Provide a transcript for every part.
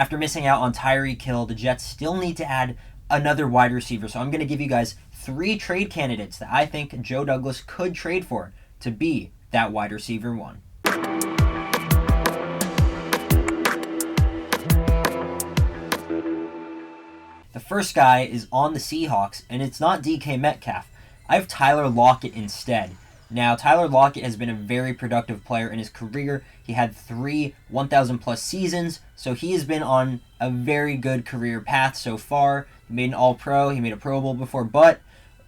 After missing out on Tyreek Hill, the Jets still need to add another wide receiver. So I'm going to give you guys 3 trade candidates that I think Joe Douglas could trade for to be that wide receiver one. The first guy is on the Seahawks, and it's not DK Metcalf. I have Tyler Lockett instead. Now, Tyler Lockett has been a very productive player in his career. He had 3 1,000-plus seasons, so he has been on a very good career path so far. He made an All-Pro, he made a Pro Bowl before, but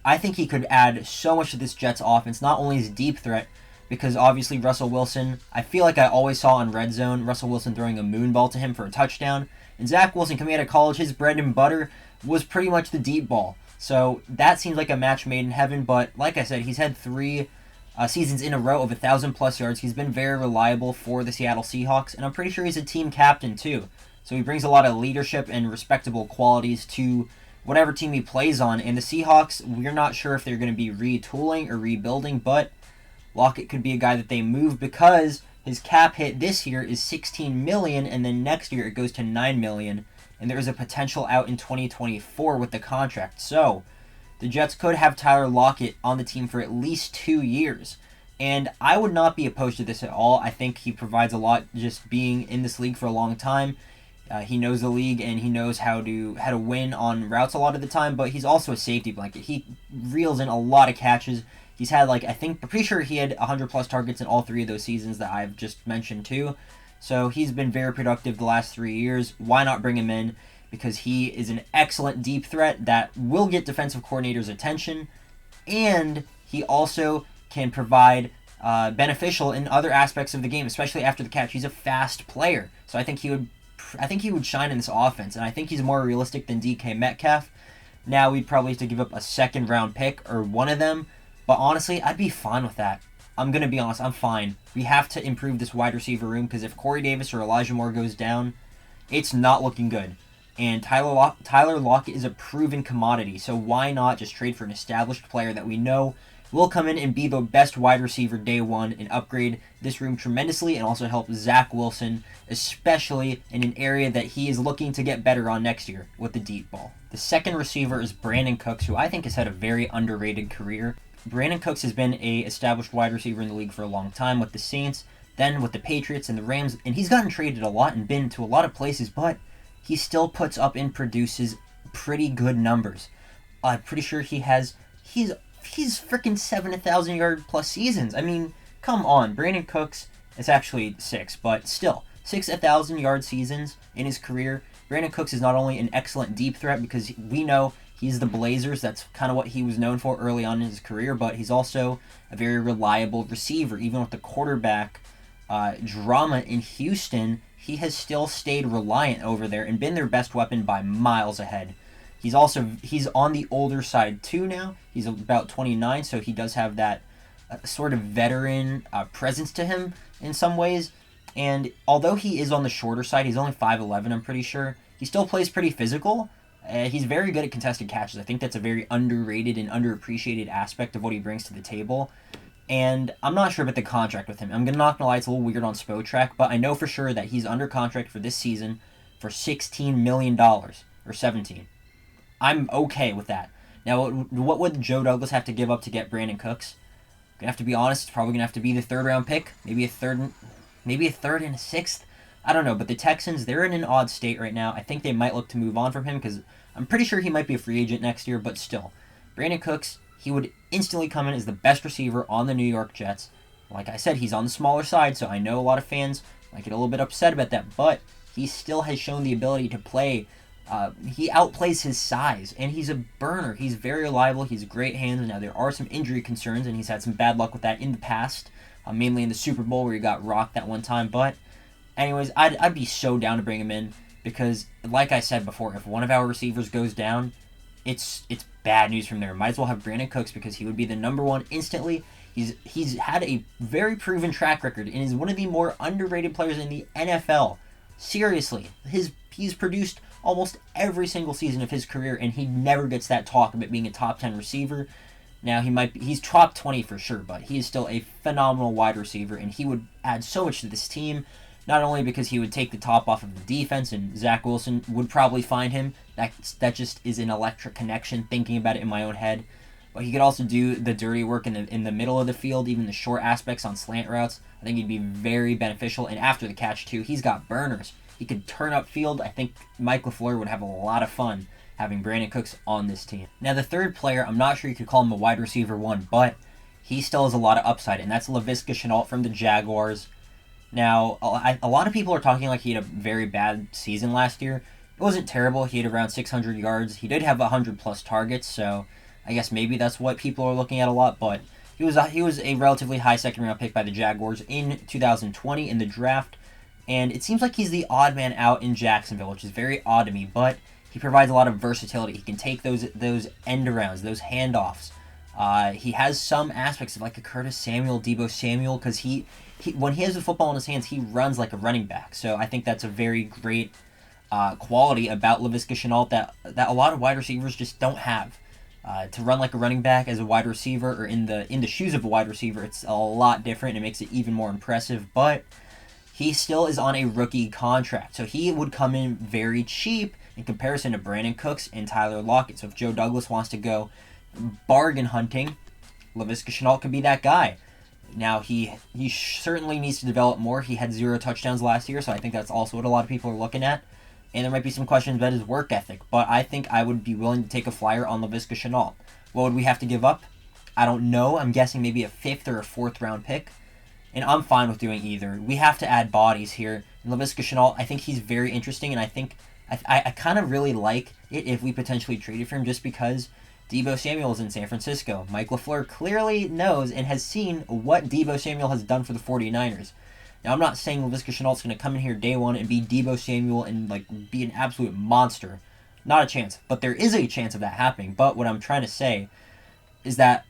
I think he could add so much to this Jets offense, not only as a deep threat, because obviously Russell Wilson, I feel like I always saw in Red Zone, Russell Wilson throwing a moon ball to him for a touchdown. And Zach Wilson, coming out of college, his bread and butter was pretty much the deep ball. So that seems like a match made in heaven, but like I said, he's had 3 seasons in a row of 1,000-plus yards. He's been very reliable for the Seattle Seahawks, and I'm pretty sure he's a team captain too. So he brings a lot of leadership and respectable qualities to whatever team he plays on. And the Seahawks, we're not sure if they're going to be retooling or rebuilding, but Lockett could be a guy that they move because his cap hit this year is $16 million, and then next year it goes to $9 million, and there is a potential out in 2024 with the contract. So the Jets could have Tyler Lockett on the team for at least 2 years, and I would not be opposed to this at all. I think he provides a lot just being in this league for a long time. He knows the league, and he knows how to win on routes a lot of the time, but he's also a safety blanket. He reels in a lot of catches. He's had, I'm pretty sure he had 100-plus targets in all 3 of those seasons that I've just mentioned too. So he's been very productive the last 3 years. Why not bring him in? Because he is an excellent deep threat that will get defensive coordinators' attention, and he also can provide beneficial in other aspects of the game, especially after the catch. He's a fast player, so I think he would shine in this offense, and I think he's more realistic than DK Metcalf. Now we'd probably have to give up a 2nd-round pick or one of them, but honestly, I'd be fine with that. I'm going to be honest, I'm fine. We have to improve this wide receiver room because if Corey Davis or Elijah Moore goes down, it's not looking good. And Tyler Lockett is a proven commodity, so why not just trade for an established player that we know will come in and be the best wide receiver day one and upgrade this room tremendously and also help Zach Wilson, especially in an area that he is looking to get better on next year with the deep ball. The second receiver is Brandon Cooks, who I think has had a very underrated career. Brandon Cooks has been a established wide receiver in the league for a long time with the Saints, then with the Patriots and the Rams, and he's gotten traded a lot and been to a lot of places, but he still puts up and produces pretty good numbers. I'm pretty sure he's freaking 7,000-yard plus seasons. I mean, come on. Brandon Cooks is actually 6, but still, 6 1,000-yard seasons in his career. Brandon Cooks is not only an excellent deep threat because we know he's the Blazers. That's kind of what he was known for early on in his career, but he's also a very reliable receiver. Even with the quarterback drama in Houston, he has still stayed reliant over there and been their best weapon by miles ahead. He's on the older side too now. He's about 29, so he does have that sort of veteran presence to him in some ways. And although he is on the shorter side, he's only 5'11", I'm pretty sure, he still plays pretty physical. He's very good at contested catches. I think that's a very underrated and underappreciated aspect of what he brings to the table. And I'm not sure about the contract with him. I'm not going to lie, it's a little weird on Spotrac, but I know for sure that he's under contract for this season for $16 million, or $17. I'm okay with that. Now, what would Joe Douglas have to give up to get Brandon Cooks? I'm going to have to be honest, it's probably going to have to be the 3rd-round pick, maybe a 3rd and a 6th. I don't know, but the Texans, they're in an odd state right now. I think they might look to move on from him because I'm pretty sure he might be a free agent next year, but still. Brandon Cooks, he would instantly come in as the best receiver on the New York Jets. Like I said, he's on the smaller side, so I know a lot of fans might get a little bit upset about that, but he still has shown the ability to play. He outplays his size, and he's a burner. He's very reliable. He's great hands. Now, there are some injury concerns, and he's had some bad luck with that in the past, mainly in the Super Bowl where he got rocked that one time, but anyways, I'd be so down to bring him in because, like I said before, if one of our receivers goes down, it's bad news from there. Might as well have Brandon Cooks because he would be the number one instantly. He's had a very proven track record and is one of the more underrated players in the NFL. Seriously, he's produced almost every single season of his career, and he never gets that talk about being a top 10 receiver. Now, he's top 20 for sure, but he is still a phenomenal wide receiver, and he would add so much to this team. Not only because he would take the top off of the defense, and Zach Wilson would probably find him. That just is an electric connection, thinking about it in my own head. But he could also do the dirty work in the middle of the field, even the short aspects on slant routes. I think he'd be very beneficial. And after the catch, too, he's got burners. He could turn up field. I think Mike LaFleur would have a lot of fun having Brandon Cooks on this team. Now, the third player, I'm not sure you could call him a wide receiver one, but he still has a lot of upside, and that's Laviska Shenault from the Jaguars. Now, a lot of people are talking like he had a very bad season last year. It wasn't terrible. He had around 600 yards. He did have 100-plus targets, so I guess maybe that's what people are looking at a lot, but he was a relatively high second-round pick by the Jaguars in 2020 in the draft, and it seems like he's the odd man out in Jacksonville, which is very odd to me, but he provides a lot of versatility. He can take those end arounds, those handoffs. He has some aspects of like a Curtis Samuel, Deebo Samuel, because he when he has the football in his hands, he runs like a running back. So I think that's a very great quality about Laviska Shenault that a lot of wide receivers just don't have. To run like a running back as a wide receiver, or in the shoes of a wide receiver, it's a lot different. It makes it even more impressive. But he still is on a rookie contract, so he would come in very cheap in comparison to Brandon Cooks and Tyler Lockett. So if Joe Douglas wants to go bargain hunting, Laviska Shenault could be that guy. Now, he certainly needs to develop more. He had 0 touchdowns last year, so I think that's also what a lot of people are looking at. And there might be some questions about his work ethic, but I think I would be willing to take a flyer on Laviska Shenault. What would we have to give up? I don't know. I'm guessing maybe a 5th or a 4th round pick, and I'm fine with doing either. We have to add bodies here. And Laviska Shenault, I think he's very interesting, and I think I kind of really like it if we potentially traded for him, just because Deebo Samuel is in San Francisco. Mike LaFleur clearly knows and has seen what Deebo Samuel has done for the 49ers. Now, I'm not saying Laviska Shenault's going to come in here day one and be Deebo Samuel and be an absolute monster. Not a chance. But there is a chance of that happening. But what I'm trying to say is that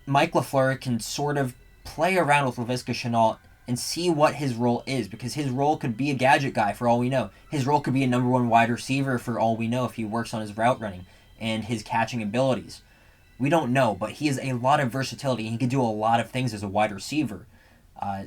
Mike LaFleur can sort of play around with Laviska Shenault and see what his role is, because his role could be a gadget guy for all we know. His role could be a number 1 wide receiver for all we know if he works on his route running and his catching abilities. We don't know, but he has a lot of versatility, and he can do a lot of things as a wide receiver.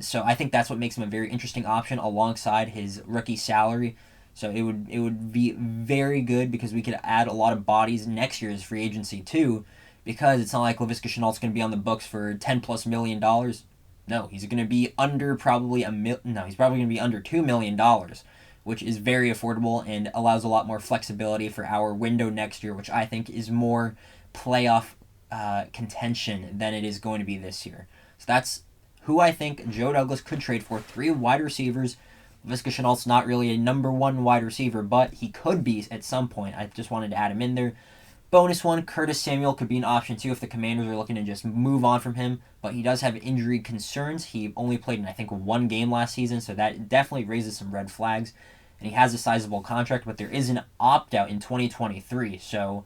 So I think that's what makes him a very interesting option alongside his rookie salary. So it would be very good, because we could add a lot of bodies next year's free agency too, because it's not like Laviska Shenault's going to be on the books for $10+ million. No, he's going to be under he's probably going to be under $2 million, which is very affordable and allows a lot more flexibility for our window next year, which I think is more playoff contention than it is going to be this year. So that's who I think Joe Douglas could trade for. 3 wide receivers. Laviska Shenault's not really a number 1 wide receiver, but he could be at some point. I just wanted to add him in there. Bonus one, Curtis Samuel could be an option too if the Commanders are looking to just move on from him, but he does have injury concerns. He only played in, I think, 1 game last season, so that definitely raises some red flags. And he has a sizable contract, but there is an opt-out in 2023, so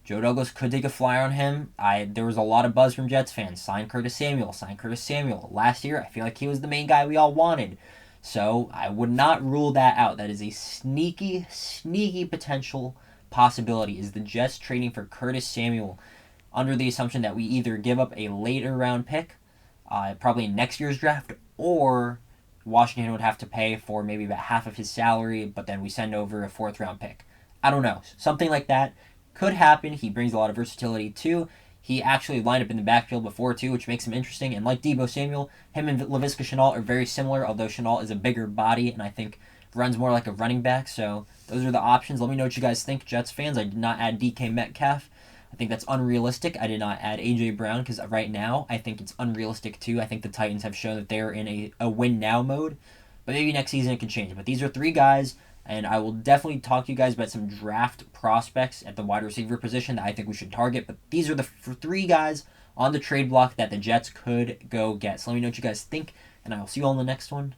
Joe Douglas could take a flyer on him. There was a lot of buzz from Jets fans. Sign Curtis Samuel. Last year, I feel like he was the main guy we all wanted. So I would not rule that out. That is a sneaky potential possibility, is the Jets trading for Curtis Samuel under the assumption that we either give up a later round pick, probably in next year's draft, or Washington would have to pay for maybe about half of his salary, but then we send over a 4th round pick. I don't know. Something like that could happen. He brings a lot of versatility too. He actually lined up in the backfield before too, which makes him interesting. And like Deebo Samuel, him and Laviska Shenault are very similar, although Shenault is a bigger body and I think runs more like a running back. So those are the options. Let me know what you guys think, Jets fans. I did not add DK Metcalf. I think that's unrealistic. I did not add A.J. Brown because right now I think it's unrealistic too. I think the Titans have shown that they're in a win-now mode. But maybe next season it can change. But these are 3 guys, and I will definitely talk to you guys about some draft prospects at the wide receiver position that I think we should target. But these are the 3 guys on the trade block that the Jets could go get. So let me know what you guys think, and I will see you all in the next one.